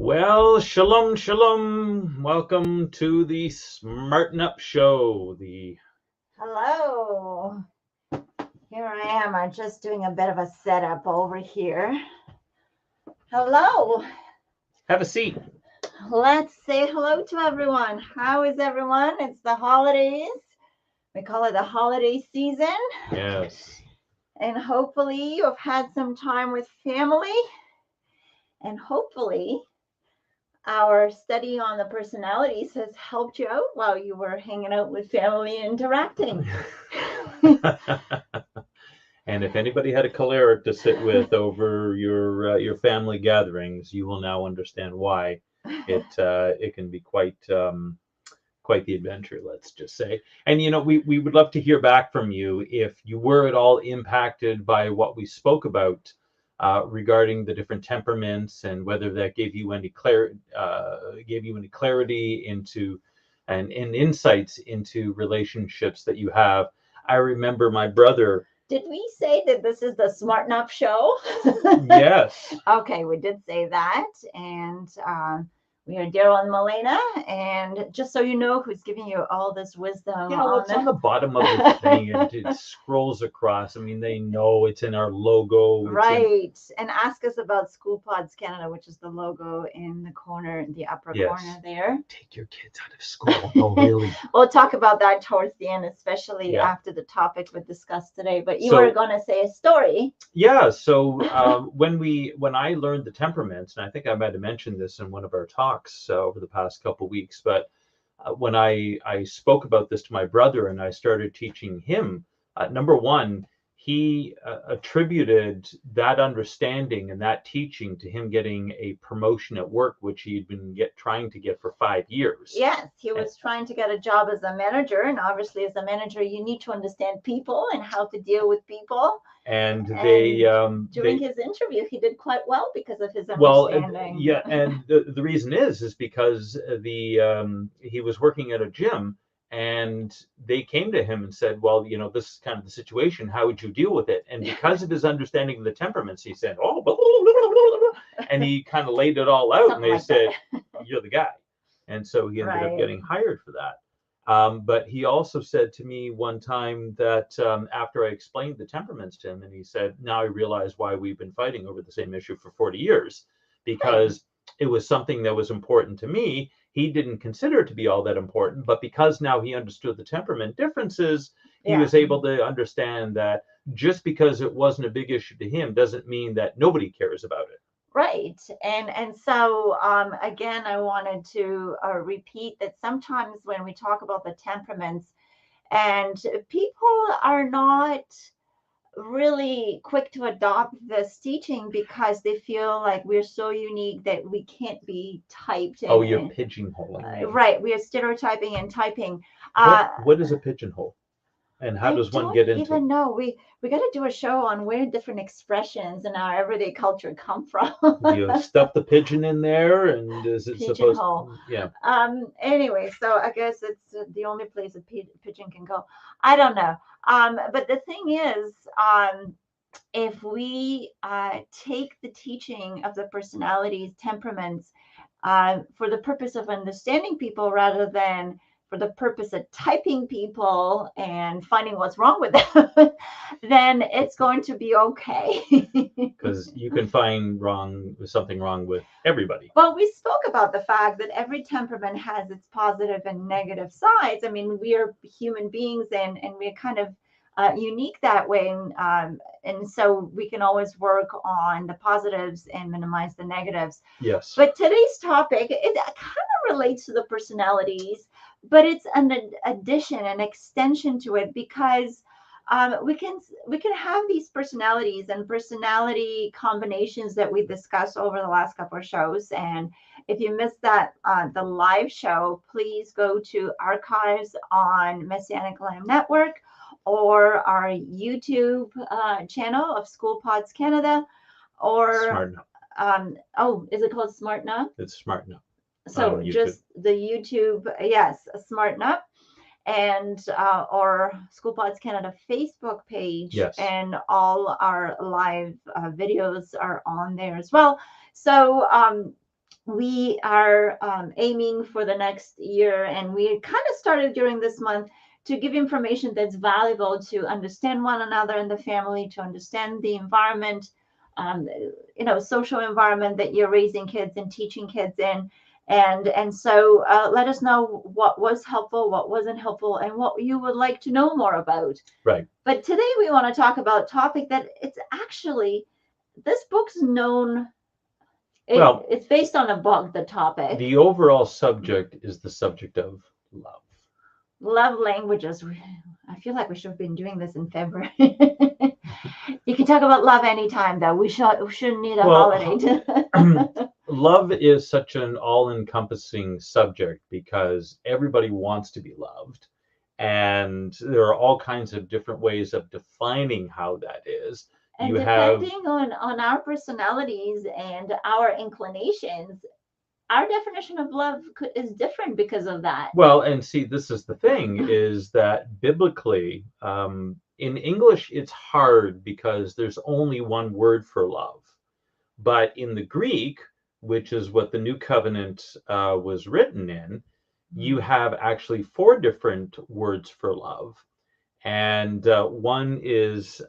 Well, shalom, shalom. Welcome to the Smarten Up Show. Hello. Here I am. I'm just doing a bit of a setup over here. Hello. Have a seat. Let's say hello to everyone. How is everyone? It's the holidays. We call it the holiday season. Yes. And hopefully you've had some time with family. And hopefully our study on the personalities has helped you out while you were hanging out with family and interacting. And if anybody had a choleric to sit with over your family gatherings, you will now understand why it can be quite the adventure, let's just say. And we would love to hear back from you if you were at all impacted by what we spoke about regarding the different temperaments, and whether that gave you any clarity into and insights into relationships that you have. I remember my brother. Did we say that this is the Smarten Up Show? Yes. Okay, we did say that. And we are Darryl Milena. And just so you know who's giving you all this wisdom. Yeah, well, it's on the bottom of the thing. It scrolls across. I mean, they know it's in our logo. Right. And ask us about School Pods Canada, which is the logo in the corner, in the upper corner there. Take your kids out of school. No, really. We'll talk about that towards the end, especially after the topic we discussed today. But you were going to say a story. Yeah. So when I learned the temperaments, and I think I might have mentioned this in one of our talks over the past couple of weeks, but when I spoke about this to my brother and I started teaching him, number one, he attributed that understanding and that teaching to him getting a promotion at work, which he'd been trying to get for 5 years. Yes, he was trying to get a job as a manager, and obviously as a manager you need to understand people and how to deal with people. And during his interview he did quite well because of his understanding. Well, and the reason is because he was working at a gym, and they came to him and said, well, this is kind of the situation. How would you deal with it? And because of his understanding of the temperaments, he said, oh, blah, blah, blah, and he kind of laid it all out. Something and they said, you're the guy. And so he ended up getting hired for that. But he also said to me one time that after I explained the temperaments to him, and he said, now I realize why we've been fighting over the same issue for 40 years, because it was something that was important to me. He didn't consider it to be all that important, but because now he understood the temperament differences, he was able to understand that just because it wasn't a big issue to him doesn't mean that nobody cares about it. Right. And so, again, I wanted to repeat that sometimes when we talk about the temperaments, and people are not really quick to adopt this teaching because they feel like we're so unique that we can't be typed in. Oh, you're pigeonholing. Right. We are stereotyping and typing. What is a pigeonhole? And how does one get into it? I don't even know. We got to do a show on where different expressions in our everyday culture come from. You stuff the pigeon in there, and is it supposed to? Yeah. Anyway, so I guess it's the only place a pigeon can go. I don't know. But the thing is, if we take the teaching of the personalities, temperaments, for the purpose of understanding people rather than for the purpose of typing people and finding what's wrong with them, then it's going to be okay. Because you can find something wrong with everybody. Well, we spoke about the fact that every temperament has its positive and negative sides. I mean, we are human beings, and we're kind of unique that way. And so we can always work on the positives and minimize the negatives. Yes. But today's topic, it kind of relates to the personalities, but it's an addition, an extension to it, because we can have these personalities and personality combinations that we discussed over the last couple of shows. And if you missed that, the live show, please go to archives on Messianic Lamb Network or our YouTube channel of School Pods Canada, or Smarten Up. Is it called Smarten Up? It's Smarten Up. So just the YouTube, yes, Smarten Up, and our School Pods Canada Facebook page, and all our live videos are on there as well. So we are aiming for the next year, and we kind of started during this month to give information that's valuable to understand one another in the family, to understand the environment, um, social environment that you're raising kids and teaching kids in. And so let us know what was helpful, what wasn't helpful, and what you would like to know more about. Right. But today we want to talk about a topic that it's actually, this book's known, it's based on a book, the topic. The overall subject is the subject of love. Love languages. I feel like we should have been doing this in February. You can talk about love anytime, though. We shouldn't need a holiday to. Love is such an all-encompassing subject because everybody wants to be loved. And there are all kinds of different ways of defining how that is. And depending on our personalities and our inclinations, our definition of love is different because of that. Well, and see, this is the thing, is that biblically, in English, it's hard because there's only one word for love. But in the Greek, which is what the New Covenant was written in, you have actually 4 different words for love. And one is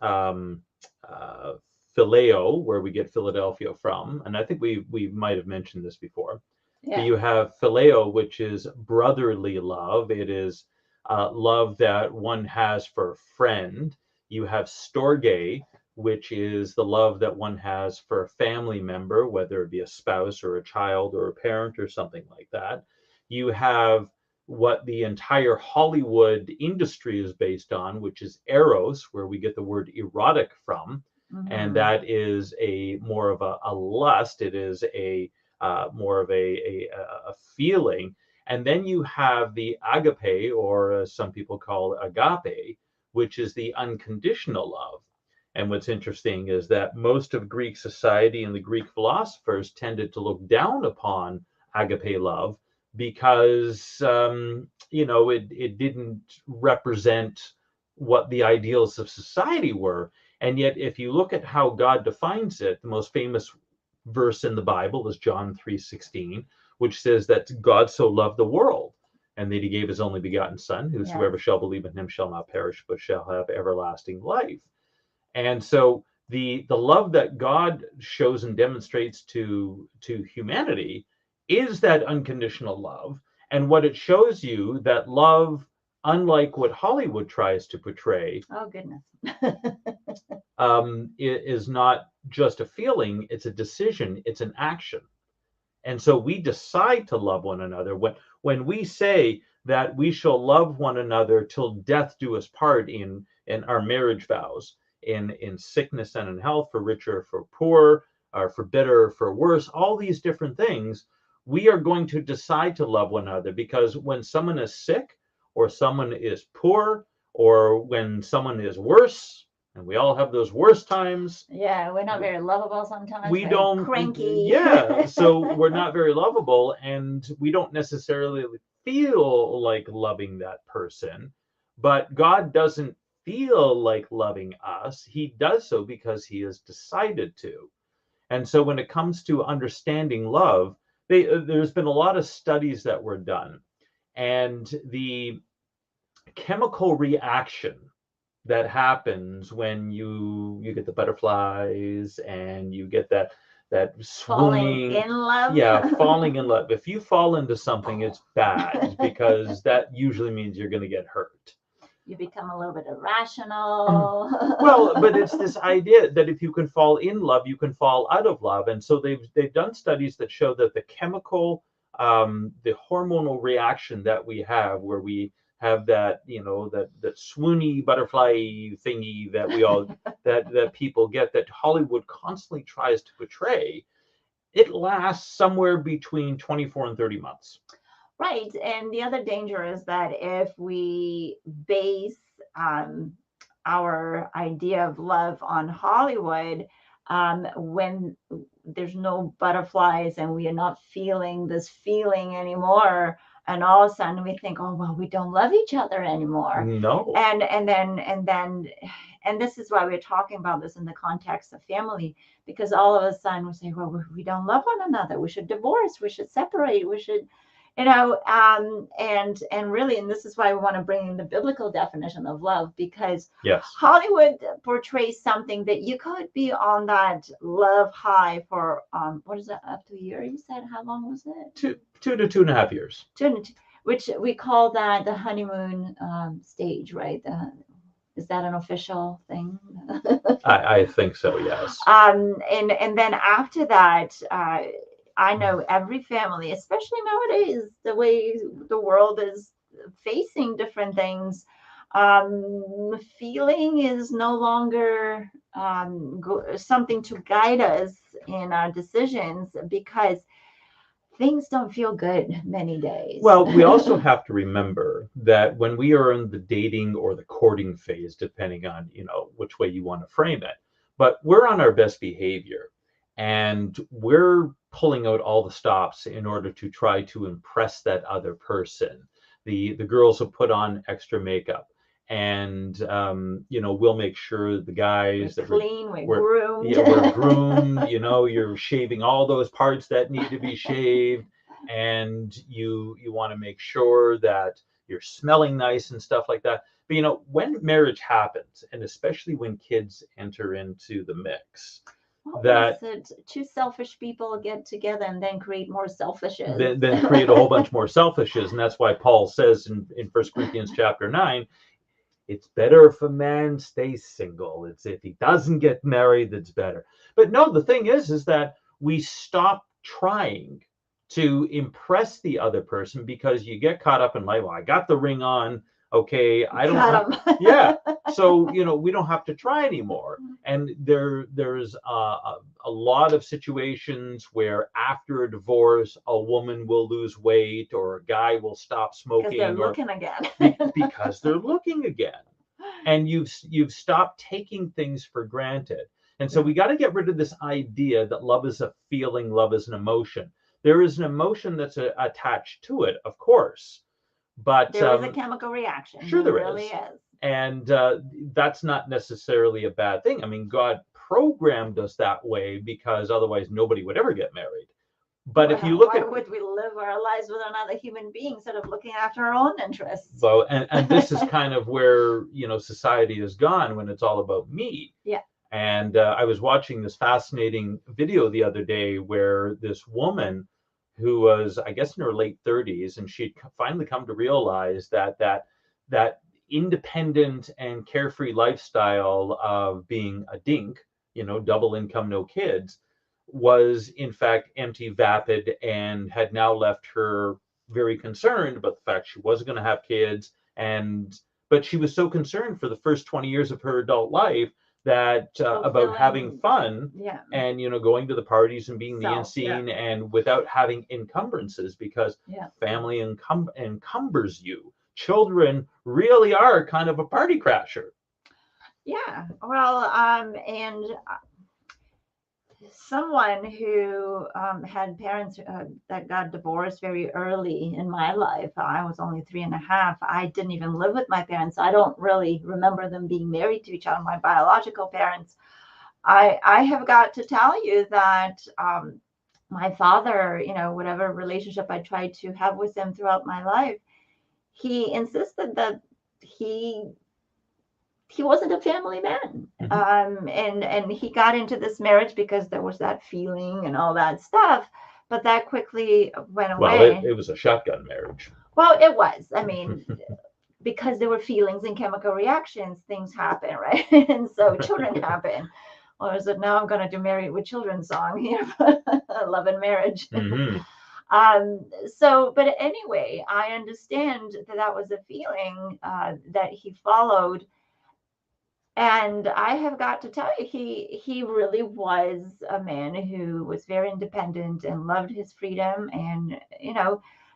phileo, where we get Philadelphia from. And I think we might have mentioned this before. Yeah. You have phileo, which is brotherly love. It is love that one has for a friend. You have storge, which is the love that one has for a family member, whether it be a spouse or a child or a parent or something like that. You have what the entire Hollywood industry is based on, which is eros, where we get the word erotic from. Mm-hmm. And that is more of a lust. It is more of a feeling. And then you have the agape, or as some people call agape, which is the unconditional love. And what's interesting is that most of Greek society and the Greek philosophers tended to look down upon agape love because, it didn't represent what the ideals of society were. And yet, if you look at how God defines it, the most famous verse in the Bible is John 3:16, which says that God so loved the world and that he gave his only begotten son, whosoever shall believe in him shall not perish, but shall have everlasting life. And so the love that God shows and demonstrates to humanity is that unconditional love. And what it shows you, that love, unlike what Hollywood tries to portray, oh goodness, is not just a feeling, it's a decision, it's an action. And so we decide to love one another. When we say that we shall love one another till death do us part in our marriage vows, in sickness and in health, for richer, for poor, or for better, for worse, all these different things, we are going to decide to love one another, because when someone is sick or someone is poor or when someone is worse, and we all have those worst times. Yeah, we're not very lovable sometimes. We don't, cranky. Yeah, so we're not very lovable, and we don't necessarily feel like loving that person. But God doesn't feel like loving us. He does so because he has decided to. And so when it comes to understanding love, there's been a lot of studies that were done, and the chemical reaction that happens when you get the butterflies and you get that swooning, falling in love. Yeah, falling in love. If you fall into something, it's bad, because that usually means you're going to get hurt. You become a little bit irrational. Well, but it's this idea that if you can fall in love, you can fall out of love. And so they've done studies that show that the chemical, the hormonal reaction that we have, where we have that, that swoony butterfly thingy that we all that people get, that Hollywood constantly tries to portray, it lasts somewhere between 24 and 30 months. Right. And the other danger is that if we base our idea of love on Hollywood, when there's no butterflies and we are not feeling this feeling anymore, and all of a sudden we think, oh well, we don't love each other anymore. No. And this is why we're talking about this in the context of family, because all of a sudden we say, well, we don't love one another, we should divorce, we should separate, we should, and really, and this is why we want to bring in the biblical definition of love, because Yes. Hollywood portrays something that you could be on that love high for what is it, up to a year? You said, how long was it? Two to 2.5 years. Which we call that the honeymoon stage, right? Is that an official thing? I think so, yes. And then after that, I know every family, especially nowadays, the way the world is facing different things, feeling is no longer something to guide us in our decisions, because things don't feel good many days. Well, we also have to remember that when we are in the dating or the courting phase, depending on, which way you want to frame it, but we're on our best behavior and we're pulling out all the stops in order to try to impress that other person. The girls will put on extra makeup, and we'll make sure the guys we're clean, we're groomed. Yeah, we're groomed. You're shaving all those parts that need to be shaved, and you want to make sure that you're smelling nice and stuff like that. But when marriage happens, and especially when kids enter into the mix, that two selfish people get together and then create more selfishes. Then create a whole bunch more selfishes, and that's why Paul says in 1 Corinthians chapter 9, it's better if a man stays single. It's if he doesn't get married, that's better. But no, the thing is that we stop trying to impress the other person because you get caught up in life. Well, I got the ring on. Okay, I don't. Yeah. So we don't have to try anymore. And there's a lot of situations where after a divorce, a woman will lose weight or a guy will stop smoking. Because they're looking again. Because they're looking again. And you've stopped taking things for granted. And so we got to get rid of this idea that love is a feeling, love is an emotion. There is an emotion that's attached to it, of course. But there is a chemical reaction. Sure, there really is. And that's not necessarily a bad thing. I mean, God programmed us that way because otherwise nobody would ever get married. But if you look why would we live our lives with another human being instead of looking after our own interests? So, and this is kind of where society has gone when it's all about me. Yeah. And I was watching this fascinating video the other day where this woman who was, I guess, in her late 30s, and she'd finally come to realize that independent and carefree lifestyle of being a dink, double income, no kids, was in fact empty, vapid, and had now left her very concerned about the fact she wasn't going to have kids. But she was so concerned for the first 20 years of her adult life that about having fun, and going to the parties and being the unseen, and without having encumbrances, because family encumbers you. Children really are kind of a party crasher. Yeah, well, and someone who had parents that got divorced very early in my life. I was only 3.5. I didn't even live with my parents. I don't really remember them being married to each other, my biological parents. I have got to tell you that my father, whatever relationship I tried to have with him throughout my life, he insisted that he wasn't a family man. And he got into this marriage because there was that feeling and all that stuff, but that quickly went away. Well, it was a shotgun marriage. Well, it was. I mean, because there were feelings and chemical reactions, things happen, right? And so children happen. Or is it now I'm going to do Married with Children song here, Love and Marriage. But anyway, I understand that was a feeling that he followed. And I have got to tell you, he really was a man who was very independent and loved his freedom. And,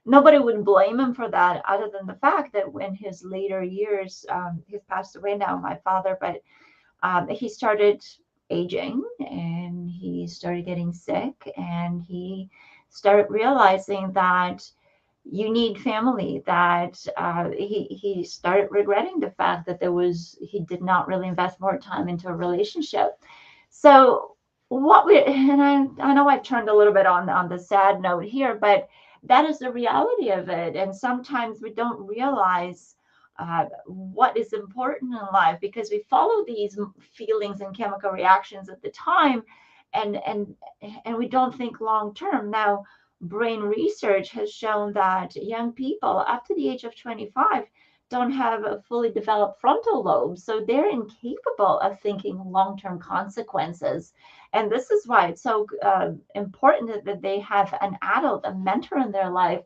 nobody would blame him for that, other than the fact that when his later years, he's passed away now, my father, but he started aging and he started getting sick, and he started realizing that you need family. That he started regretting the fact that he did not really invest more time into a relationship. So I know I've turned a little bit on the sad note here, but that is the reality of it. And sometimes we don't realize what is important in life because we follow these feelings and chemical reactions at the time, and and and we don't think long term. Now, brain research has shown that young people up to the age of 25 don't have a fully developed frontal lobe, so they're incapable of thinking long-term consequences. And this is why it's so important that they have an adult, a mentor in their life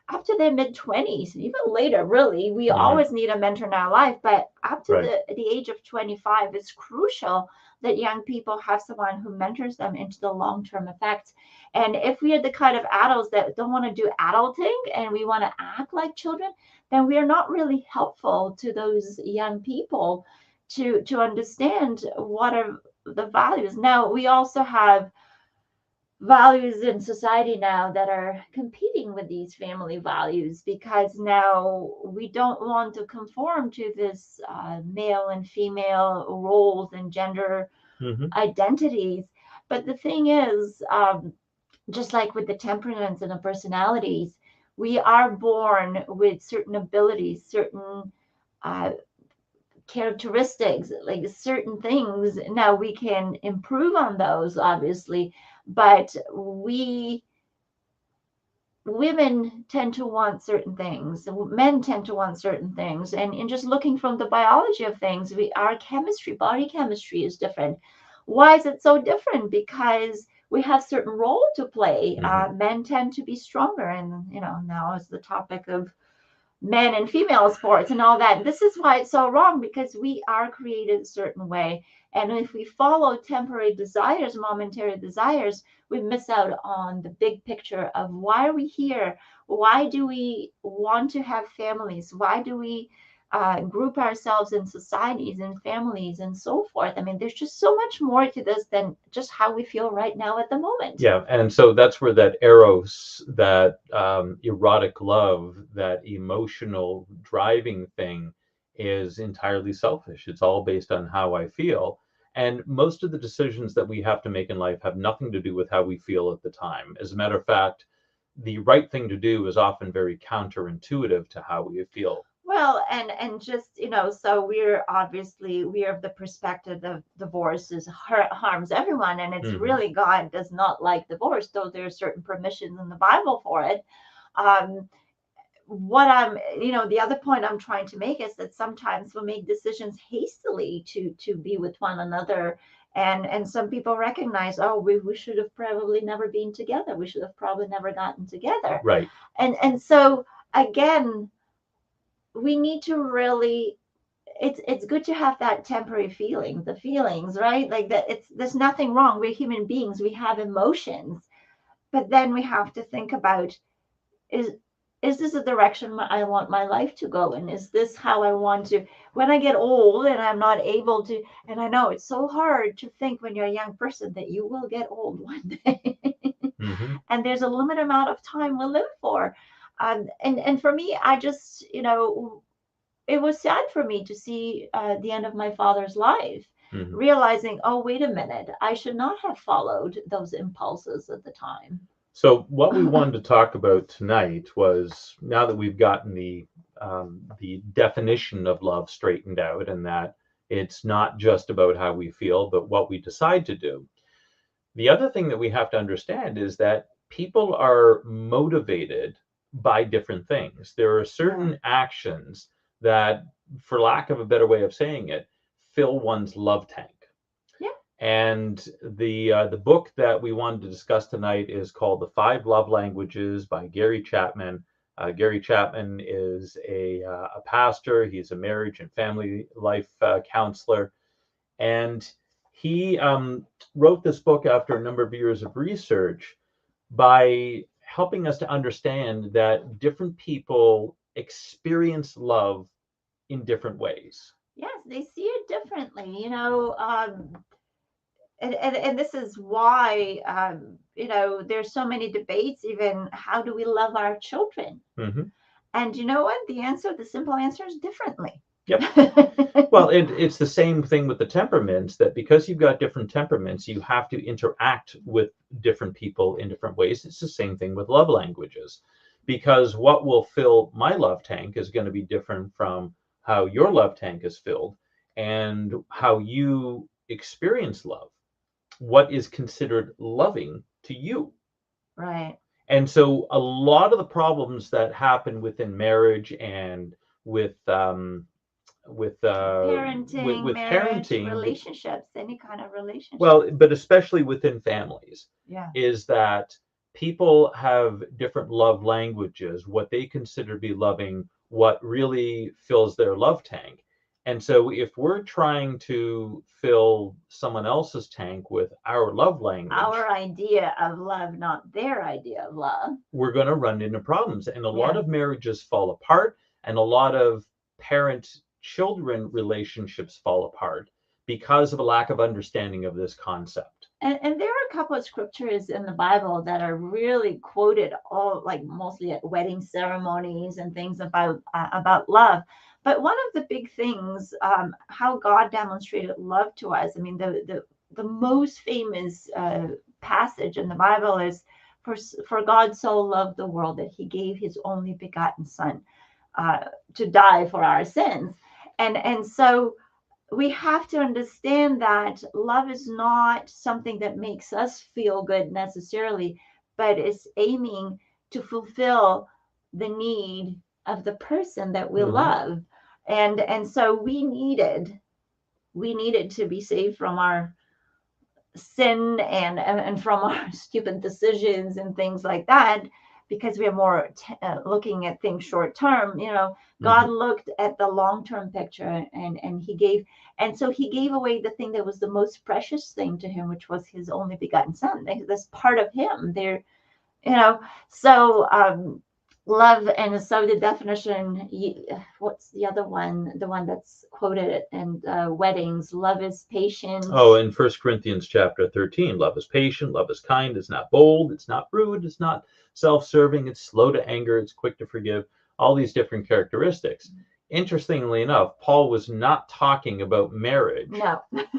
up to their mid 20s, even later. Really, we always need a mentor in our life, but up to Right. the age of 25, it's crucial that young people have someone who mentors them into the long-term effects. And if we are the kind of adults that don't want to do adulting and we want to act like children, then we are not really helpful to those young people to understand what are the values. Now, we also have values in society now that are competing with these family values, because now we don't want to conform to this male and female roles and gender Mm-hmm. identities. But the thing is, just like with the temperaments and the personalities, we are born with certain abilities, certain uh, characteristics, like certain things. Now we can improve on those, obviously, but women tend to want certain things, men tend to want certain things, and in just looking from the biology of things, our chemistry, body chemistry is different. Why is it so different? Because we have certain role to play. Mm-hmm. Men tend to be stronger, and now is the topic of men and female sports and all that. This is why it's so wrong, because we are created a certain way. And if we follow temporary desires, momentary desires, we miss out on the big picture of why are we here? Why do we want to have families? Why do we group ourselves in societies and families and so forth? I mean, there's just so much more to this than just how we feel right now at the moment. Yeah, and so that's where that eros, that erotic love, that emotional driving thing is entirely selfish. It's all based on how I feel. And most of the decisions that we have to make in life have nothing to do with how we feel at the time. As a matter of fact, the right thing to do is often very counterintuitive to how we feel. Well, and just so we are of the perspective of divorce harms everyone, and it's Hmm. really, God does not like divorce, though there are certain permissions in the Bible for it. Um, what the other point I'm trying to make is that sometimes we make decisions hastily to be with one another, and some people recognize, oh, we should have probably never been together. We should have probably never gotten together, Right. and so again we need to really, it's good to have that temporary feelings, right? Like that, it's there's nothing wrong. We're human beings, we have emotions, but then we have to think about, is is this a direction I want my life to go in? Is this how I want to, when I get old and I'm not able to, and I know it's so hard to think when you're a young person that you will get old one day. Hmm. And there's a limited amount of time we live for. And for me, I just, it was sad for me to see the end of my father's life, Hmm. realizing, oh, wait a minute, I should not have followed those impulses at the time. So what we wanted to talk about tonight was, now that we've gotten the definition of love straightened out, and that it's not just about how we feel, but what we decide to do. The other thing that we have to understand is that people are motivated by different things. There are Yeah. certain actions that, for lack of a better way of saying it, fill one's love tank. Yeah. And the book that we wanted to discuss tonight is called The Five Love Languages by Gary Chapman. Gary Chapman is a pastor. He's a marriage and family life counselor, and he wrote this book after a number of years of research by helping us to understand that different people experience love in different ways. Yes, they see it differently. and this is why there's so many debates. Even how do we love our children? Mm-hmm. And you know what? The simple answer is differently. Yep. Well, it's the same thing with the temperaments, that because you've got different temperaments, you have to interact with different people in different ways. It's the same thing with love languages, because what will fill my love tank is going to be different from how your love tank is filled, and how you experience love, what is considered loving to you. Right. And so a lot of the problems that happen within marriage and with Parenting, with marriage, parenting, relationships, any kind of relationship. well, but especially within families, Yeah. is that people have different love languages, what they consider to be loving, what really fills their love tank. And so if we're trying to fill someone else's tank with our love language, Our idea of love, not their idea of love, we're going to run into problems. And a lot Yeah. of marriages fall apart, and a lot of parent children relationships fall apart because of a lack of understanding of this concept. And there are a couple of scriptures in the Bible that are really quoted, all like mostly at wedding ceremonies and things about love. But one of the big things, how God demonstrated love to us. I mean, the most famous passage in the Bible is, for God so loved the world that He gave His only begotten Son to die for our sins. And so we have to understand that love is not something that makes us feel good necessarily, but it's aiming to fulfill the need of the person that we love. And so we needed to be saved from our sin and from our stupid decisions and things like that, because we are more looking at things short term. God looked at the long term picture, and he gave, and so he gave away the thing that was the most precious thing to him, which was his only begotten Son. That's part of him there. So love, and so the definition, what's the other one, the one that's quoted in weddings? Love is patient. Oh, in 1 Corinthians chapter 13, love is patient, love is kind, it's not bold, it's not rude, it's not self-serving, it's slow to anger, it's quick to forgive, all these different characteristics. Interestingly enough, Paul was not talking about marriage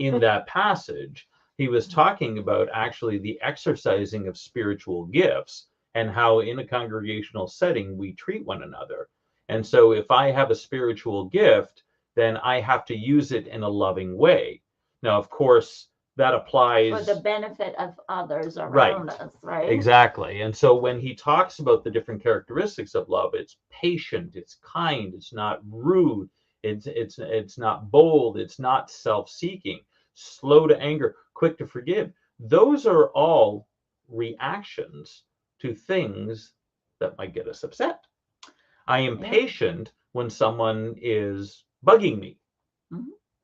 in that passage. He was talking about actually the exercising of spiritual gifts, and how in a congregational setting we treat one another. And so if I have a spiritual gift, then I have to use it in a loving way. Now, of course, that applies for the benefit of others around us, right? Exactly. And so when he talks about the different characteristics of love, it's patient, it's kind, it's not rude, it's not bold, it's not self-seeking, slow to anger, quick to forgive. Those are all reactions to things that might get us upset. I am patient when someone is bugging me,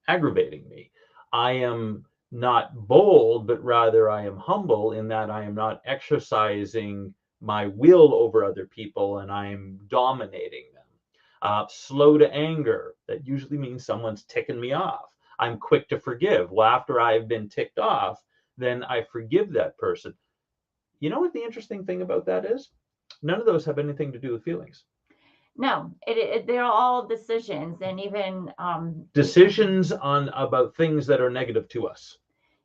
aggravating me. I am not bold, but rather I am humble in that I am not exercising my will over other people and I am dominating them. Slow to anger, that usually means someone's ticking me off. I'm quick to forgive. Well, after I've been ticked off, then I forgive that person. You know what the interesting thing about that is? None of those have anything to do with feelings. No, they're all decisions, and even decisions on about things that are negative to us.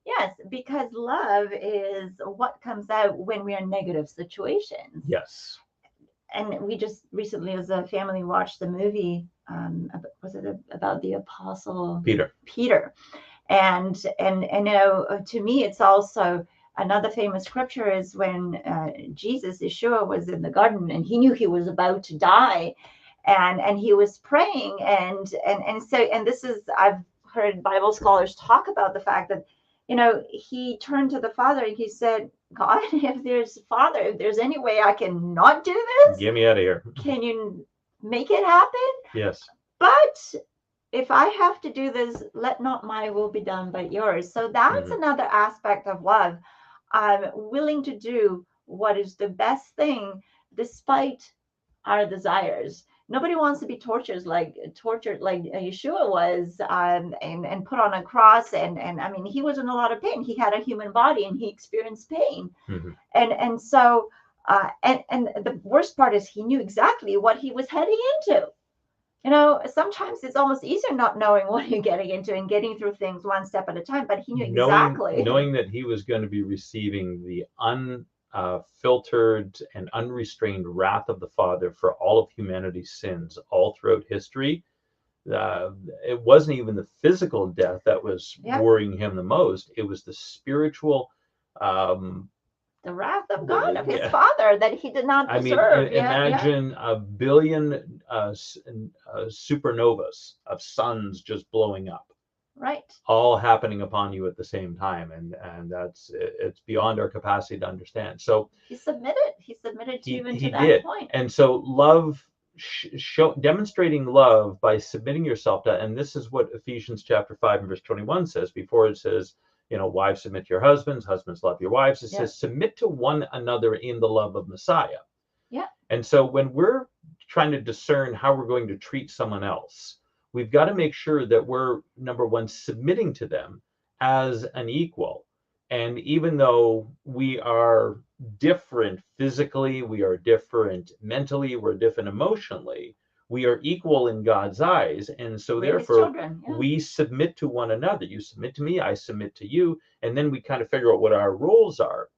Yes, because love is what comes out when we're in negative situations. Yes. And we just recently, as a family, watched the movie. Was it about the apostle Peter? And to me, it's also another famous scripture is when Yeshua was in the garden, and he knew he was about to die, and he was praying, and this is, I've heard Bible scholars talk about the fact that he turned to the Father and he said, God, if there's any way I can not do this, get me out of here. Can you make it happen? Yes. But if I have to do this, let not my will be done but yours. So that's another aspect of love. I'm willing to do what is the best thing despite our desires. Nobody wants to be tortured like Yeshua was, and put on a cross. And I mean, he was in a lot of pain. He had a human body and he experienced pain. Mm-hmm. And so, and the worst part is he knew exactly what he was heading into. You know, sometimes it's almost easier not knowing what you're getting into and getting through things one step at a time, but he knew exactly. Knowing that he was going to be receiving the unfiltered and unrestrained wrath of the Father for all of humanity's sins all throughout history. It wasn't even the physical death that was worrying him the most. It was the spiritual, the wrath of God, of his Father, that he did not deserve. Imagine a billion supernovas of suns just blowing up. Right. All happening upon you at the same time, and it's beyond our capacity to understand. So he submitted to even to that did. point. And so love, demonstrating love by submitting yourself to, and this is what Ephesians chapter 5 and verse 21 says. Before it says, you know, wives submit to your husbands, husbands love your wives. It says submit to one another in the love of Messiah. Yeah. And so when we're trying to discern how we're going to treat someone else, we've got to make sure that we're, number one, submitting to them as an equal. And even though we are different physically, we are different mentally, we're different emotionally, we are equal in God's eyes. And so therefore, we submit to one another. You submit to me, I submit to you. And then we kind of figure out what our roles are.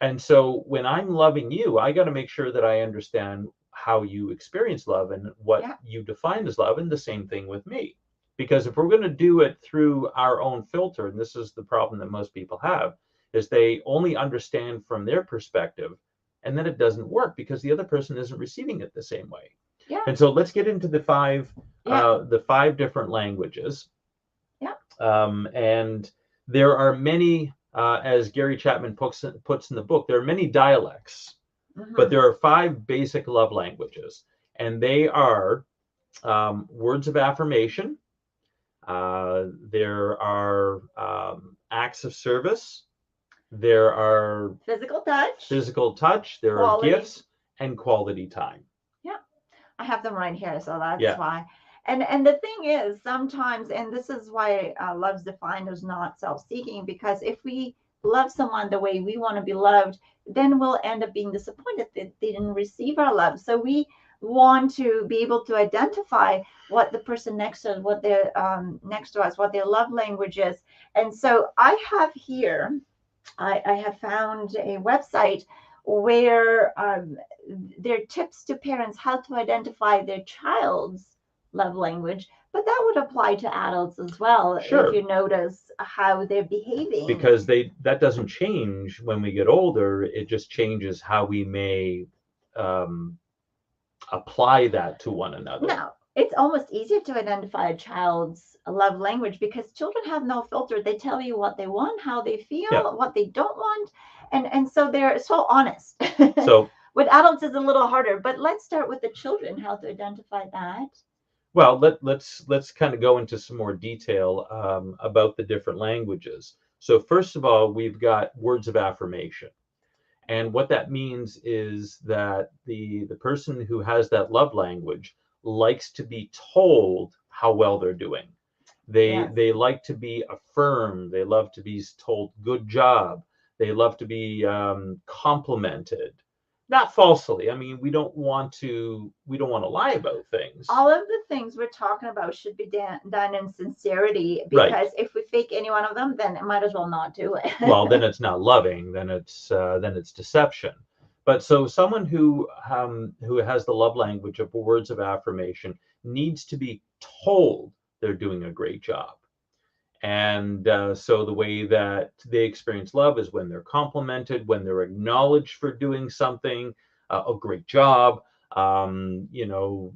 And so when I'm loving you, I got to make sure that I understand how you experience love and what you define as love, and the same thing with me. Because if we're going to do it through our own filter, and this is the problem that most people have, is they only understand from their perspective, and then it doesn't work because the other person isn't receiving it the same way. Yeah. And so let's get into the five different languages. Yeah. And there are many, as Gary Chapman puts in the book, there are many dialects. Mm-hmm. But there are 5 basic love languages, and they are words of affirmation. There are acts of service. There are physical touch. There quality. Are gifts and quality time. Yeah, I have them right here, so that's why. And the thing is, sometimes, and this is why love's defined as not self-seeking, because if we love someone the way we want to be loved, then we'll end up being disappointed that they didn't receive our love. So we want to be able to identify what the person next to us, what their what their love language is. And so I have here, I have found a website where there are tips to parents how to identify their child's love language, but that would apply to adults as well. Sure. If you notice how they're behaving, because that doesn't change when we get older. It just changes how we may apply that to one another. No, it's almost easier to identify a child's love language because children have no filter. They tell you what they want, how they feel, what they don't want, and so they're so honest. So with adults it's a little harder, but let's start with the children, how to identify that. Well, let's kind of go into some more detail about the different languages. So first of all, we've got words of affirmation. And what that means is that the person who has that love language likes to be told how well they're doing. They like to be affirmed. They love to be told good job. They love to be complimented. Not falsely. I mean, we don't want to lie about things. All of the things we're talking about should be done in sincerity, because if we fake any one of them, then it might as well not do it. Well, then it's not loving. Then it's deception. But so someone who has the love language of words of affirmation needs to be told they're doing a great job. And so the way that they experience love is when they're complimented, when they're acknowledged for doing something, a great job, to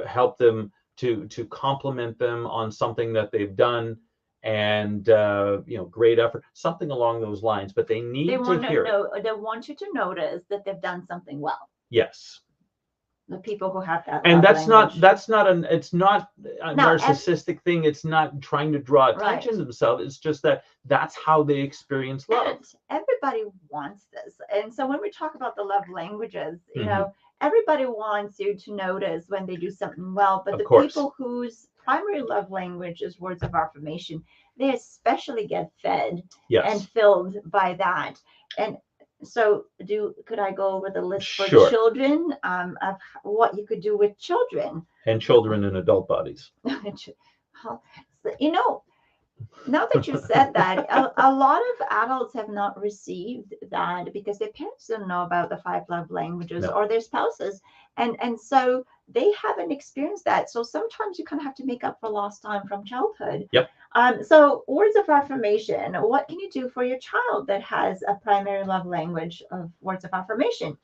help them, to compliment them on something that they've done, and great effort, something along those lines. But they need to hear it. They want you to notice that they've done something well. Yes. The people who have that, and it's not a narcissistic thing. It's not trying to draw attention to themselves. It's just that's how they experience love. And everybody wants this. And so when we talk about the love languages, you know, everybody wants you to notice when they do something well, but Of the course. people whose primary love language is words of affirmation, they especially get fed and Yes. filled by that. And so could I go over the list for Sure. children of what you could do with children? And children in adult bodies. Well, you know, now that you said that, a lot of adults have not received that because their parents don't know about the five love languages No. or their spouses, and so they haven't experienced that. So sometimes you kind of have to make up for lost time from childhood. Yep. So words of affirmation. What can you do for your child that has a primary love language of words of affirmation?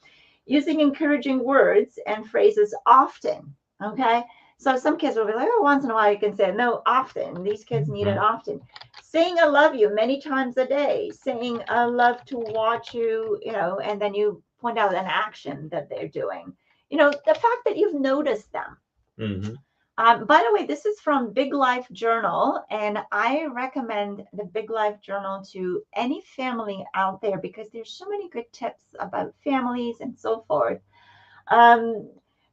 Using encouraging words and phrases often. Okay. So some kids will be like, oh, once in a while you can say it. No, often. These kids need it often. Saying I love you many times a day. Saying I love to watch you, and then you point out an action that they're doing. The fact that you've noticed them. Mm-hmm. By the way, this is from Big Life Journal, and I recommend the Big Life Journal to any family out there because there's so many good tips about families and so forth.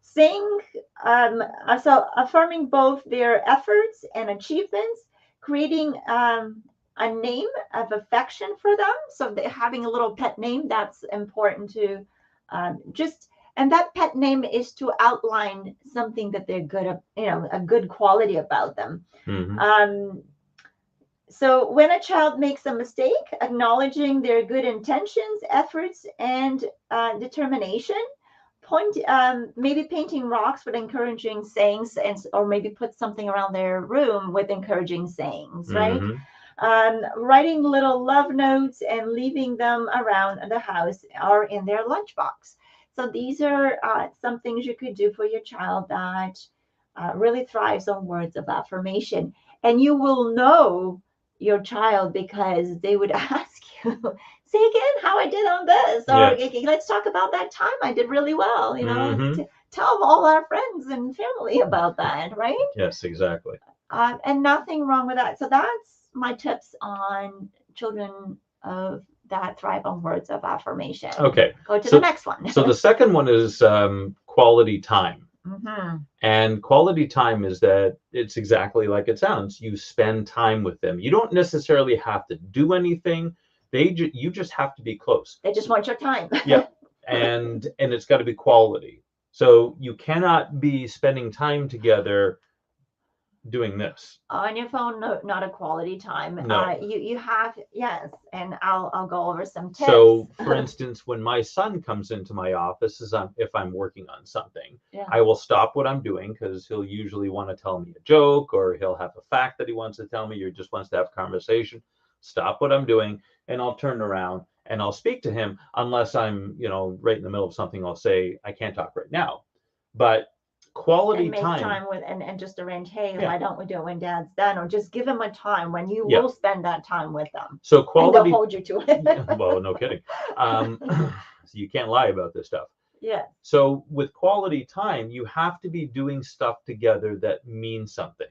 Saying, so affirming both their efforts and achievements, creating a name of affection for them. So having a little pet name, that's important to and that pet name is to outline something that they're good at, a good quality about them. Mm-hmm. So when a child makes a mistake, acknowledging their good intentions, efforts, and determination, maybe painting rocks with encouraging sayings, or maybe put something around their room with encouraging sayings, right? Mm-hmm. Writing little love notes and leaving them around the house or in their lunchbox. So these are some things you could do for your child that really thrives on words of affirmation. And you will know your child because they would ask you, say again how I did on this, or let's talk about that time I did really well. Mm-hmm. Tell all our friends and family about that, right? Yes, exactly. And nothing wrong with that. So that's my tips on children of that thrive on words of affirmation. Okay. Go to the next one. So the second one is quality time. Mm-hmm. And quality time is that it's exactly like it sounds. You spend time with them. You don't necessarily have to do anything. You just have to be close. They just want your time. Yeah. And it's got to be quality. So you cannot be spending time together doing this on your phone. No, not a quality time. No. You have, yes, and I'll go over some tips. So for instance, when my son comes into my office, if I'm working on something, I will stop what I'm doing because he'll usually want to tell me a joke, or he'll have a fact that he wants to tell me, or just wants to have a conversation. Stop what I'm doing, and I'll turn around and I'll speak to him. Unless I'm right in the middle of something, I'll say I can't talk right now. But quality and make time with and just arrange, hey, why don't we do it when Dad's done, or just give him a time when you will spend that time with them. So quality, and they'll hold you to it. Well, no kidding. So you can't lie about this stuff. Yeah. So with quality time, you have to be doing stuff together that means something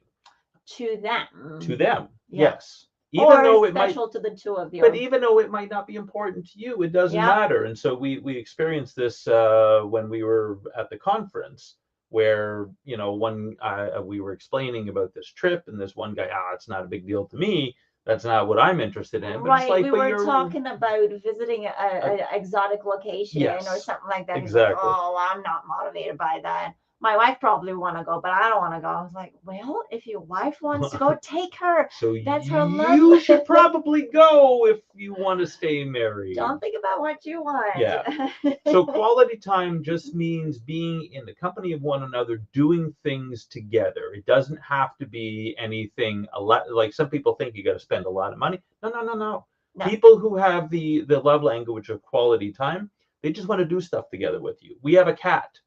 to them. Yes. Even or though it special might, to the two of you. But even though it might not be important to you, it doesn't matter. And so we experienced this when we were at the conference, where we were explaining about this trip, and this one guy, it's not a big deal to me. That's not what I'm interested in. But right. It's like, we were talking about visiting an exotic location or something like that. Exactly. Like, oh, I'm not motivated by that. My wife probably want to go, but I don't want to go. I was like, well, if your wife wants to go, take her. So that's her love. You should probably go if you want to stay married. Don't think about what you want. Yeah. So quality time just means being in the company of one another, doing things together. It doesn't have to be anything like some people think you got to spend a lot of money. No. People who have the love language of quality time, they just want to do stuff together with you. We have a cat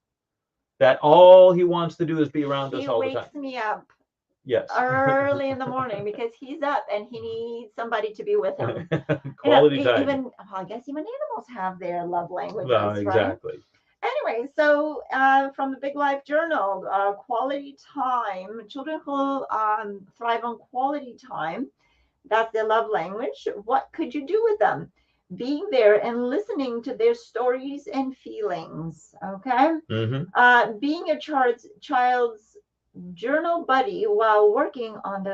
that all he wants to do is be around us all the time. He wakes me up Yes. early in the morning because he's up and he needs somebody to be with him. Quality time. I guess even animals have their love languages, exactly. Right? Anyway, so from the Big Life Journal, quality time. Children who thrive on quality time, that's their love language. What could you do with them? being there and listening to their stories and feelings. Okay. Being a child's journal buddy while working on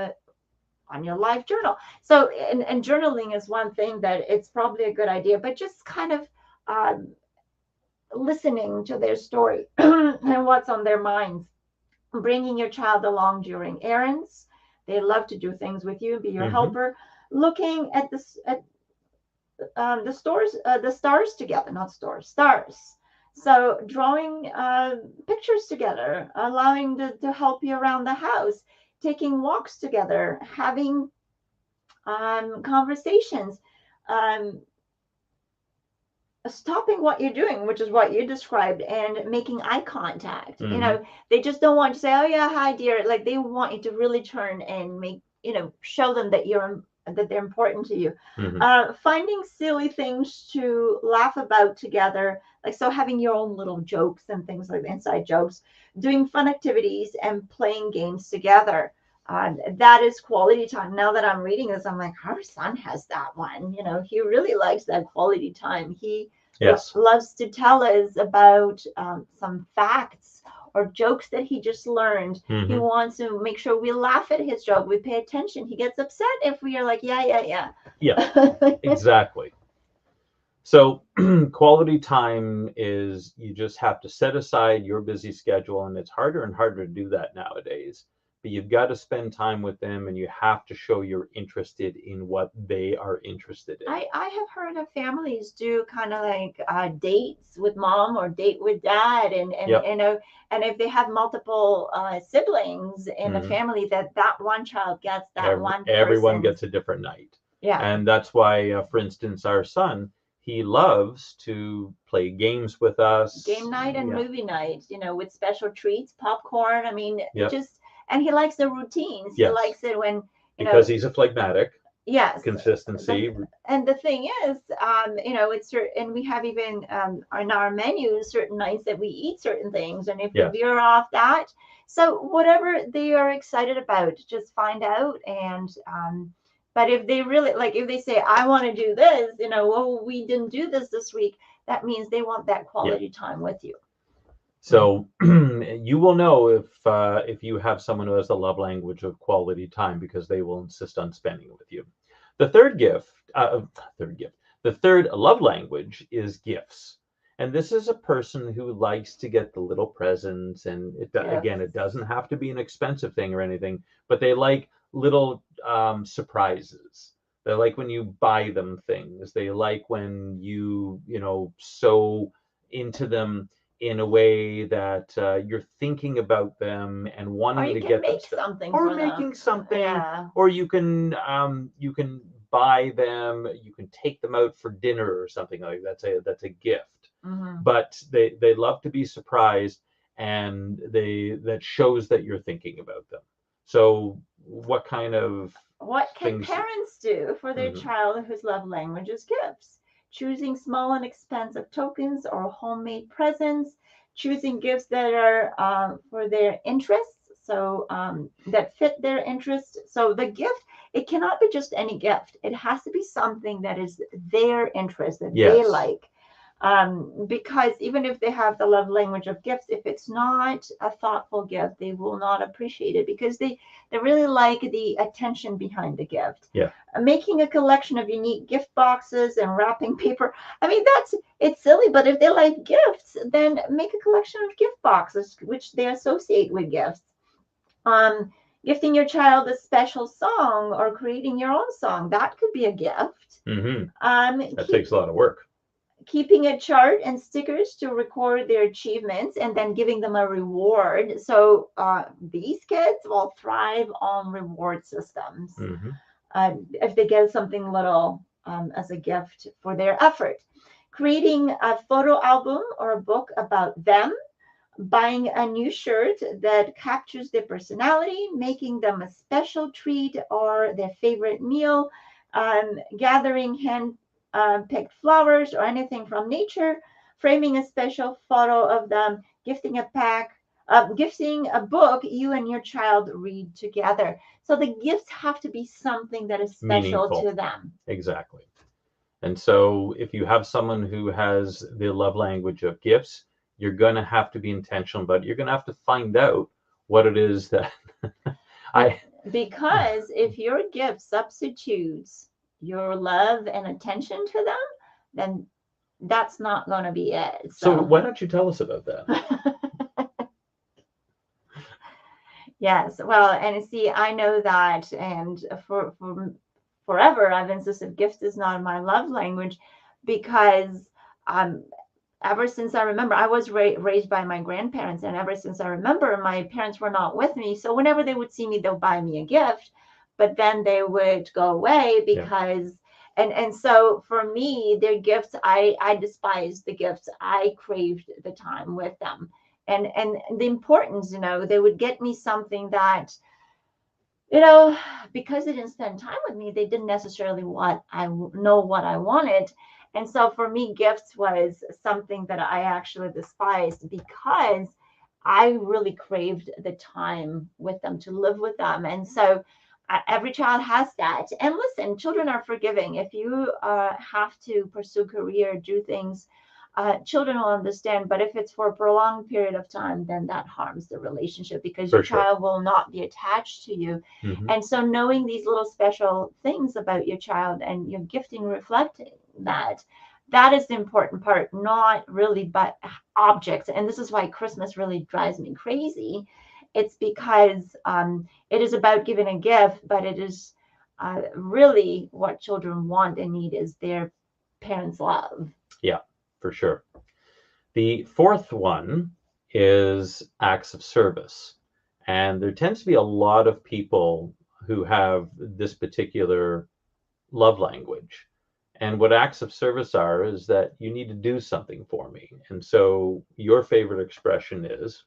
your life journal. So, and journaling is one thing that it's probably a good idea, but just kind of listening to their story and what's on their minds. Bringing your child along during errands. They love to do things with you, be your helper. Looking at the stars together, not stars. So drawing pictures together, allowing to help you around the house, taking walks together, having conversations, stopping what you're doing, which is what you described, and making eye contact. They just don't want to say, oh yeah, hi dear. Like, they want you to really turn and make, show them that they're important to you. Finding silly things to laugh about together, like, so having your own little jokes and things like inside jokes, doing fun activities and playing games together. That is quality time. Now that I'm reading this, I'm like, our son has that one. He really likes that quality time. He loves to tell us about some facts or jokes that he just learned. He wants to make sure we laugh at his joke. We pay attention. He gets upset if we are like, yeah. Yeah, exactly. So quality time is, you just have to set aside your busy schedule, and it's harder and harder to do that nowadays. But you've got to spend time with them, and you have to show you're interested in what they are interested in. I have heard of families do kind of like dates with mom or date with dad, and and if they have multiple siblings in the family, that one child gets one person. Everyone gets a different night. Yeah. And that's why, for instance, our son, he loves to play games with us. Game night and movie night, with special treats, popcorn. I mean, and he likes the routines. He likes it when, because he's a phlegmatic. Yes. Consistency. And the thing is, it's and we have even on our menu certain nights that we eat certain things, and if we veer off that, so whatever they are excited about, just find out. And but if they really, like, if they say, I want to do this, well, we didn't do this week, that means they want that quality time with you. So you will know if you have someone who has a love language of quality time, because they will insist on spending it with you. The third love language is gifts. And this is a person who likes to get the little presents. And again, it doesn't have to be an expensive thing or anything, but they like little surprises. They like when you buy them things. They like when you sew into them in a way that you're thinking about them and wanting to get them stuff. Something or making something, or you can buy them, you can take them out for dinner or something like that. That's a gift. But they love to be surprised, and that shows that you're thinking about them. So what can parents do for their child whose love language is gifts? Choosing small and expensive tokens or homemade presents, choosing gifts that are for their interests, so that fit their interests. So the gift, it cannot be just any gift. It has to be something that is their interest, that they like. Because even if they have the love language of gifts, if it's not a thoughtful gift, they will not appreciate it, because they really like the attention behind the gift. Making a collection of unique gift boxes and wrapping paper. I mean, it's silly, but if they like gifts, then make a collection of gift boxes which they associate with gifts. Gifting your child a special song or creating your own song, that could be a gift. That takes a lot of work. Keeping a chart and stickers to record their achievements, and then giving them a reward. So these kids will thrive on reward systems. If they get something little as a gift for their effort. Creating a photo album or a book about them. Buying a new shirt that captures their personality. Making them a special treat or their favorite meal. Gathering picked flowers or anything from nature, framing a special photo of them, gifting a book you and your child read together. So the gifts have to be something that is special to them. Exactly. And so if you have someone who has the love language of gifts, you're going to have to be intentional about it. You're going to have to find out what it is that I. Because if your gift substitutes your love and attention to them, then that's not going to be it. So why don't you tell us about that? Yes, well, and see, I know that, and for forever, I've insisted gifts is not my love language because um, ever since I remember, I was raised by my grandparents, and ever since I remember, my parents were not with me. So whenever they would see me, they'll buy me a gift, but then they would go away because. And so for me, their gifts, I despised the gifts. I craved the time with them, and the importance, they would get me something that, because they didn't spend time with me, they didn't necessarily know what I wanted. And so for me, gifts was something that I actually despised because I really craved the time with them, to live with them. And so every child has that. And listen, children are forgiving. If you have to pursue career, do things, children will understand. But if it's for a prolonged period of time, then that harms the relationship because your child will not be attached to you. Mm-hmm. And so knowing these little special things about your child and your gifting reflecting that is the important part, not really but objects. And this is why Christmas really drives me crazy. It's because it is about giving a gift, but it is really what children want and need is their parents' love. Yeah, for sure. The fourth one is acts of service. And there tends to be a lot of people who have this particular love language. And what acts of service are is that you need to do something for me. And so your favorite expression is,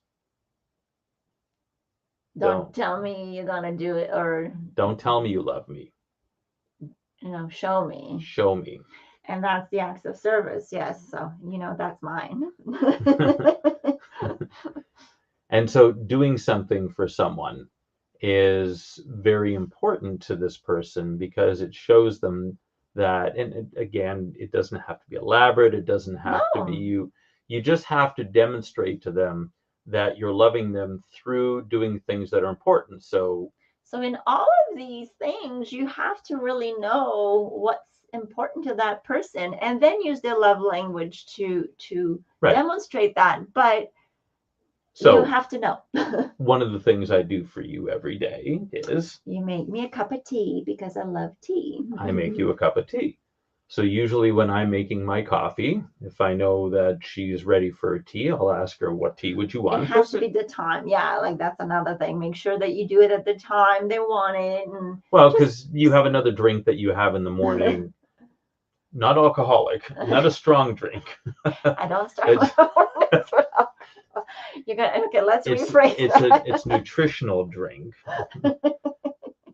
don't tell me you're going to do it, or don't tell me you love me. Show me. Show me. And that's the acts of service. Yes. So, that's mine. And so doing something for someone is very important to this person because it shows them that, and again, it doesn't have to be elaborate. It doesn't have to be you just have to demonstrate to them that you're loving them through doing things that are important. So in all of these things, you have to really know what's important to that person and then use their love language to demonstrate that. But so you have to know. One of the things I do for you every day is you make me a cup of tea because I love tea. I make you a cup of tea. So usually when I'm making my coffee, if I know that she's ready for a tea, I'll ask her, what tea would you want? It has to be the time. Yeah, like that's another thing. Make sure that you do it at the time they want it. And well, because you have another drink that you have in the morning. Not alcoholic, not a strong drink. I don't start with morning. You're gonna okay. Let's rephrase that. It's nutritional drink,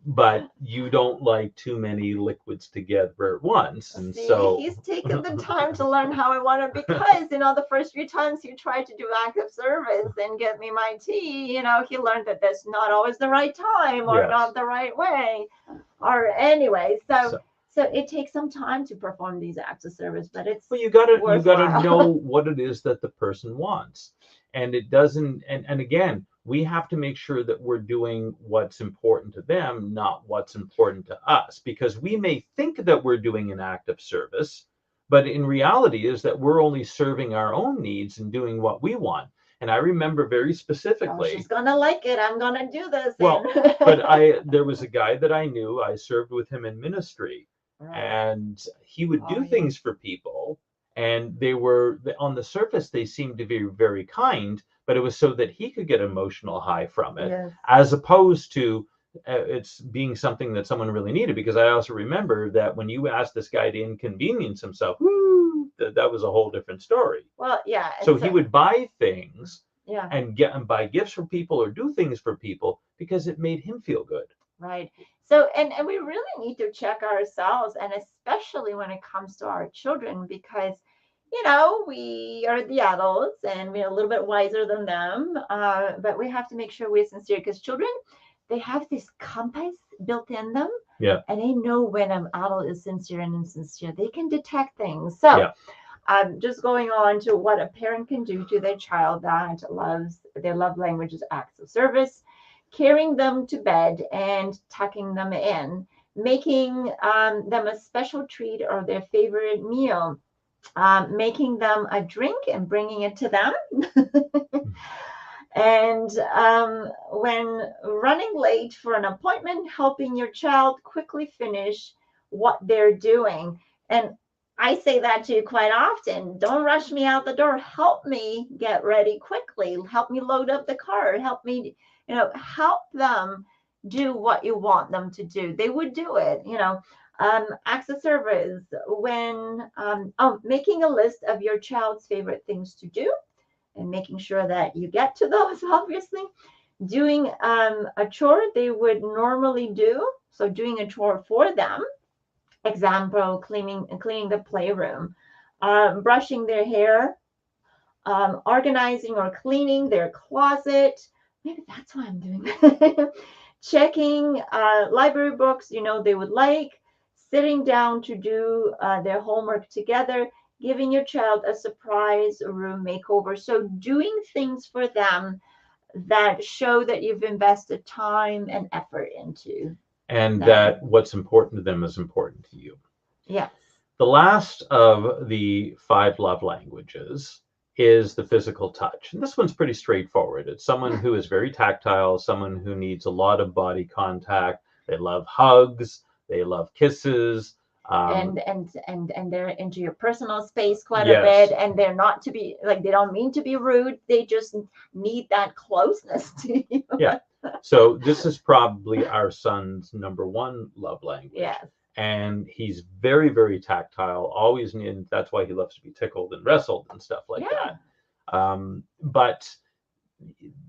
but you don't like too many liquids together at once, and so he's taken the time to learn how I want it because the first few times he tried to do active service and get me my tea, he learned that that's not always the right time or not the right way, or anyway, so it takes some time to perform these acts of service, but it's you gotta know what it is that the person wants. And it doesn't, and again, we have to make sure that we're doing what's important to them, not what's important to us, because we may think that we're doing an act of service, but in reality is that we're only serving our own needs and doing what we want. And I remember very specifically. She's gonna like it. I'm gonna do this. Well, but there was a guy that I knew. I served with him in ministry, and he would do things for people. And they were, on the surface, they seemed to be very kind, but it was so that he could get emotional high from it, as opposed to it's being something that someone really needed. Because I also remember that when you asked this guy to inconvenience himself, that was a whole different story. Well, yeah. So he would buy things and buy gifts for people or do things for people because it made him feel good. Right. So, and we really need to check ourselves, and especially when it comes to our children, because, we are the adults and we're a little bit wiser than them, but we have to make sure we're sincere because children, they have this compass built in them Yeah. And they know when an adult is sincere and insincere. They can detect things. So Yeah. just going on to what a parent can do to their child that loves their love language is acts of service, carrying them to bed and tucking them in, making them a special treat or their favorite meal, making them a drink and bringing it to them. And when running late for an appointment, helping your child quickly finish what they're doing. And I say that to you quite often. Don't rush me out the door. Help me get ready quickly. Help me load up the car. Help me, help them do what you want them to do. They would do it, acts of service when making a list of your child's favorite things to do and making sure that you get to those, obviously. Doing a chore they would normally do. So doing a chore for them. Example, cleaning the playroom, brushing their hair, organizing or cleaning their closet. Maybe that's why I'm doing that. Checking library books, they would like, sitting down to do their homework together, giving your child a surprise room makeover. So doing things for them that show that you've invested time and effort into. And that what's important to them is important to you. Yes. The last of the 5 love languages is the physical touch. And this one's pretty straightforward. It's someone who is very tactile, someone who needs a lot of body contact. They love hugs, they love kisses. And they're into your personal space quite a bit, and they're not to be like, they don't mean to be rude. They just need that closeness to you. Yeah. So this is probably our son's number 1 love language. Yes. And he's very, very tactile, always needs, that's why he loves to be tickled and wrestled and stuff like that. But,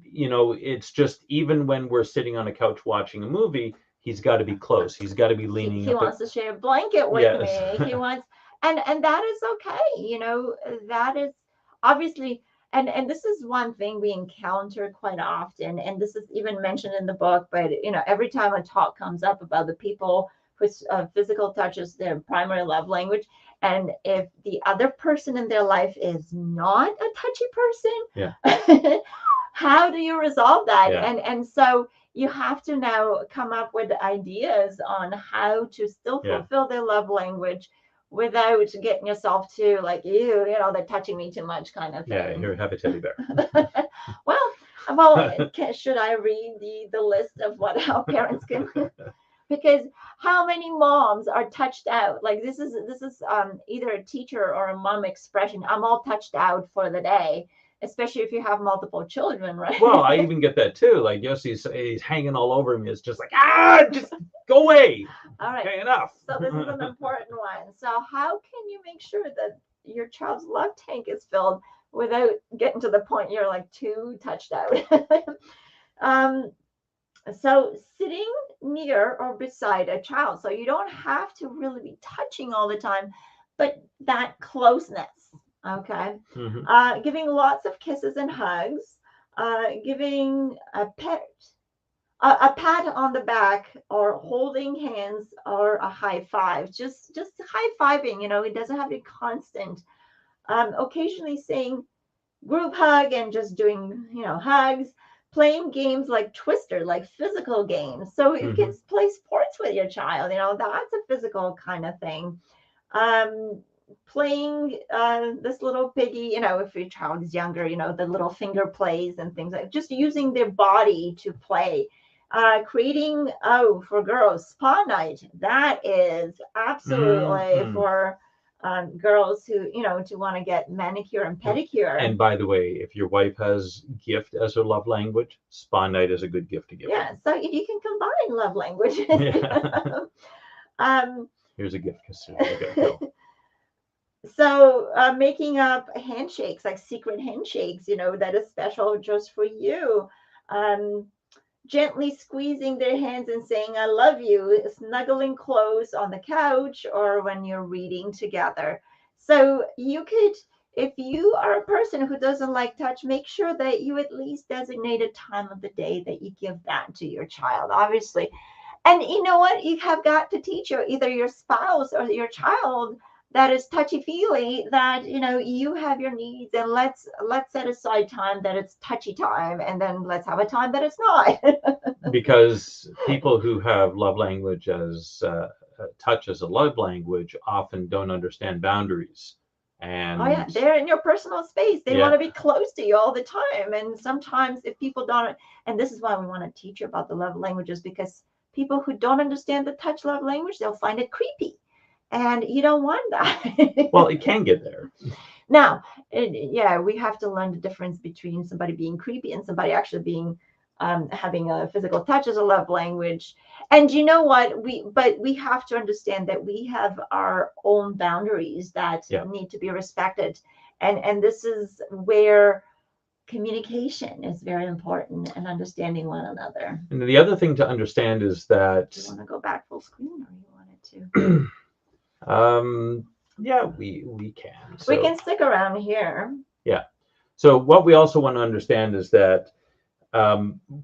it's just, even when we're sitting on a couch watching a movie, he's got to be close. He's got to be leaning he up. Wants to share a blanket with me. He wants, and that is okay. That is obviously, and this is one thing we encounter quite often. And this is even mentioned in the book, but, every time a talk comes up about the people whose physical touch is their primary love language, and if the other person in their life is not a touchy person, how do you resolve that? And so you have to now come up with ideas on how to still fulfill their love language without getting yourself to like, ew, they're touching me too much kind of thing. Yeah, here, have a teddy bear. well, should I read the list of what our parents can? Because how many moms are touched out? Like this is either a teacher or a mom expression. I'm all touched out for the day, especially if you have multiple children, right? Well, I even get that too. Like he's hanging all over me. It's just like, just go away. All right. Okay, enough. So this is an important one. So how can you make sure that your child's love tank is filled without getting to the point you're like too touched out? So sitting near or beside a child. So you don't have to really be touching all the time, but that closeness. Okay. Mm-hmm. Giving lots of kisses and hugs, giving a pat on the back, or holding hands, or a high five. Just high fiving. It doesn't have to be constant. Occasionally saying group hug and just doing hugs. Playing games like Twister, like physical games. So you can play sports with your child. That's a physical kind of thing. Playing this little piggy, if your child is younger, the little finger plays and things like just using their body to play. Creating, for girls, spa night. That is absolutely for girls who, to want to get manicure and pedicure. And by the way, if your wife has gift as her love language, spa night is a good gift to give. Yeah, so you can combine love languages. Here's a gift. So making up handshakes, like secret handshakes, that is special just for you. Gently squeezing their hands and saying, I love you, snuggling close on the couch or when you're reading together. So you could, if you are a person who doesn't like touch, make sure that you at least designate a time of the day that you give that to your child, obviously. And you know what? You have got to teach either your spouse or your child that is touchy-feely, that you have your needs, and let's set aside time that it's touchy time, and then let's have a time that it's not. Because people who have love language as touch as a love language often don't understand boundaries. And Oh yeah, they're in your personal space. They want yeah, to be close to you all the time. And sometimes if people don't, and this is why we want to teach you about the love languages, because people who don't understand the touch love language, they'll find it creepy. And you don't want that. well, it can get there. Now, yeah, we have to learn the difference between somebody being creepy and somebody actually being having a physical touch as a love language. And you know what? We have to understand that we have our own boundaries that Yeah. need to be respected. And this is where communication is very important, and understanding one another. And the other thing to understand is that Do you want to go back full screen, or you wanted to? Yeah, we can. We can stick around here. Yeah. So what we also want to understand is that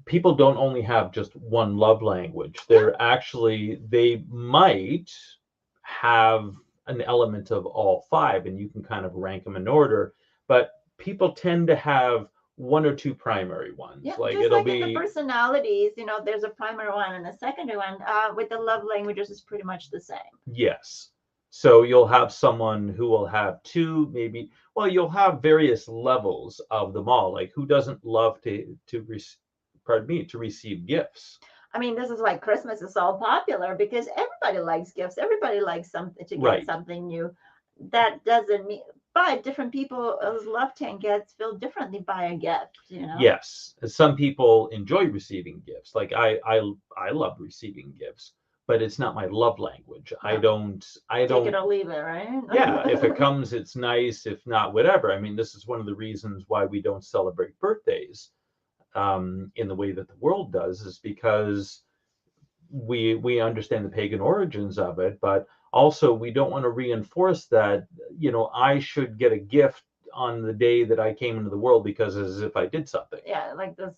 people don't only have just one love language. They might have an element of all five, and you can kind of rank them in order. But people tend to have one or two primary ones. Yeah, Like just it'll like in the be personalities, there's a primary one and a secondary one. With the love languages, it's pretty much the same. yes. So you'll have someone who will have two, maybe. Well, you'll have various levels of them all. Like who doesn't love to receive gifts? I mean, this is why Christmas is so popular, because everybody likes gifts. Everybody likes something to get Right. something new. That doesn't mean, but different people's love tank gets filled differently by a gift. Yes, some people enjoy receiving gifts. Like I love receiving gifts, but it's not my love language. No. I Take don't it or leave it, right? Yeah, if it comes, it's nice. If not, whatever. I mean, this is one of the reasons why we don't celebrate birthdays in the way that the world does, is because we understand the pagan origins of it, but also we don't want to reinforce that, I should get a gift on the day that I came into the world, because as if I did something. Yeah, like this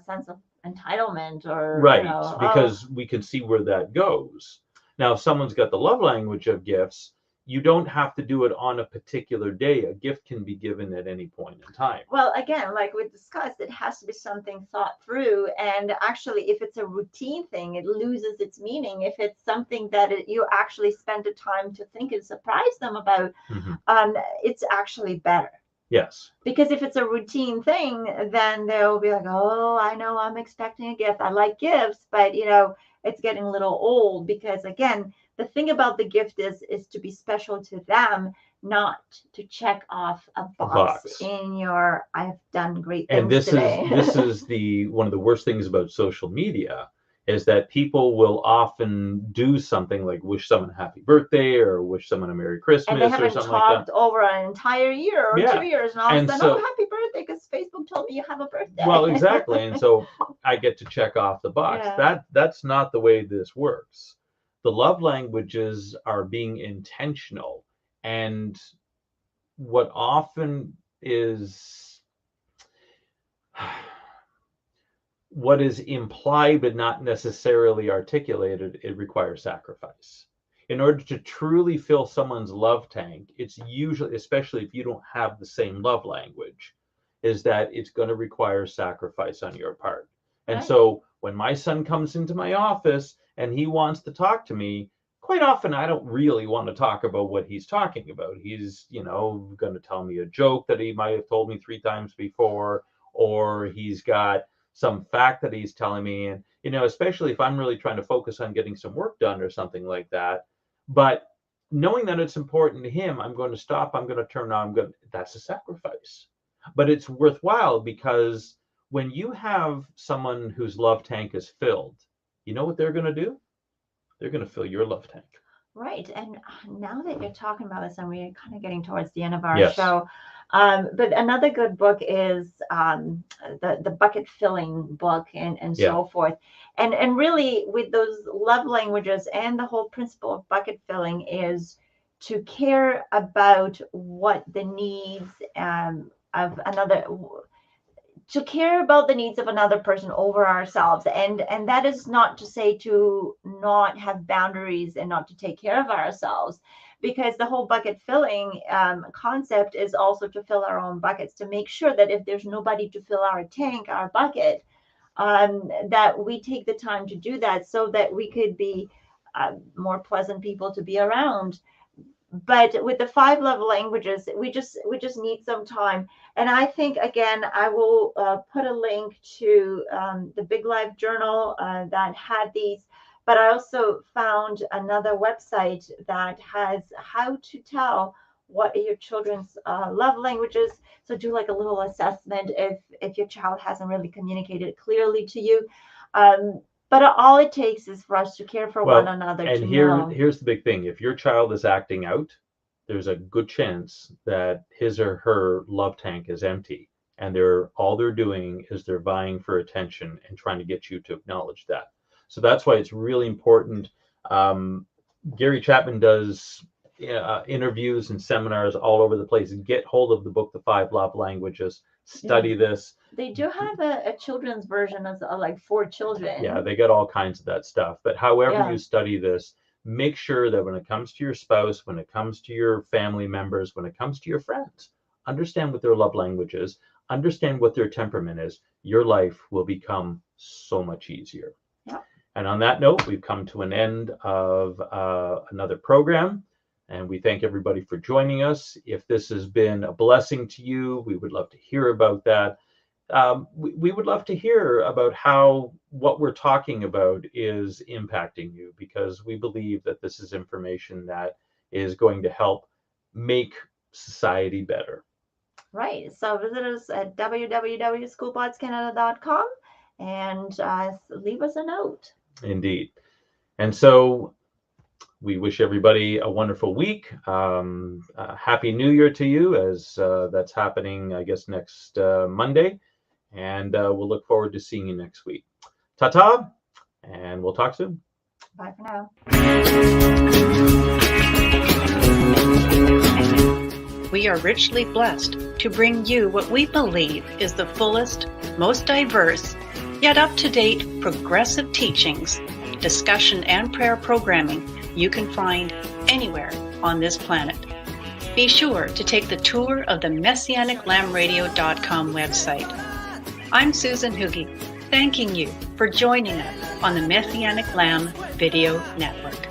sense of entitlement, or Right, because we can see where that goes. Now, if someone's got the love language of gifts, you don't have to do it on a particular day. A gift can be given at any point in time. Well, again, like we discussed, it has to be something thought through. And actually, if it's a routine thing, it loses its meaning. If it's something that you actually spend the time to think and surprise them about, it's actually better. Yes. Because if it's a routine thing, then they'll be like, oh, I know I'm expecting a gift. I like gifts, but it's getting a little old, because again, the thing about the gift is to be special to them, not to check off a box in your I've done great things and this today. This is the one of the worst things about social media, is that people will often do something like wish someone a happy birthday or wish someone a Merry Christmas, and they haven't or something talked like that over an entire year or 2 years, and all of a sudden, oh, happy birthday, because Facebook told me you have a birthday. Well, exactly. And so I get to check off the box. Yeah. That's not the way this works. The love languages are being intentional, and what often is what is implied but not necessarily articulated, it requires sacrifice. In order to truly fill someone's love tank, it's usually, especially if you don't have the same love language, is that it's going to require sacrifice on your part. And so when my son comes into my office and he wants to talk to me, quite often I don't really want to talk about what he's talking about. He's, going to tell me a joke that he might have told me 3 times before, or he's got some fact that he's telling me. And, especially if I'm really trying to focus on getting some work done or something like that. But knowing that it's important to him, I'm going to stop, I'm going to turn on, that's a sacrifice. But it's worthwhile, because when you have someone whose love tank is filled, you know what they're going to do? They're going to fill your love tank. Right. And now that you're talking about this, and we're kind of getting towards the end of our show, but another good book is the bucket filling book, and so forth. And really, with those love languages, and the whole principle of bucket filling is to care about what the needs of another, to care about the needs of another person over ourselves. And that is not to say to not have boundaries and not to take care of ourselves, because the whole bucket filling concept is also to fill our own buckets, to make sure that if there's nobody to fill our tank, our bucket, that we take the time to do that, so that we could be more pleasant people to be around. But with the 5 love languages, we just need some time. And I think, again, I will put a link to the Big Life Journal that had these, but I also found another website that has how to tell what are your children's love languages. So do like a little assessment if your child hasn't really communicated clearly to you. But all it takes is for us to care for one another. And here's the big thing. If your child is acting out, there's a good chance that his or her love tank is empty, and all they're doing is they're vying for attention and trying to get you to acknowledge that. So that's why it's really important. Gary Chapman does interviews and seminars all over the place. Get hold of the book, The 5 Love Languages. Study this. They do have a children's version of like for children. Yeah, they got all kinds of that stuff. But however you study this, make sure that when it comes to your spouse, when it comes to your family members, when it comes to your friends, understand what their love language is, understand what their temperament is. Your life will become so much easier. Yeah. And on that note, we've come to an end of another program. And we thank everybody for joining us. If this has been a blessing to you, we would love to hear about that. We would love to hear about how what we're talking about is impacting you, because we believe that this is information that is going to help make society better. Right. So visit us at www.schoolbotscanada.com and leave us a note. Indeed. And so we wish everybody a wonderful week. Happy New Year to you, as that's happening, I guess, next Monday. And we'll look forward to seeing you next week. Ta-ta, and we'll talk soon. Bye for now. We are richly blessed to bring you what we believe is the fullest, most diverse, yet up-to-date progressive teachings, discussion, and prayer programming you can find anywhere on this planet. Be sure to take the tour of the MessianicLambRadio.com website. I'm Susan Hoogie, thanking you for joining us on the Messianic Lamb Video Network.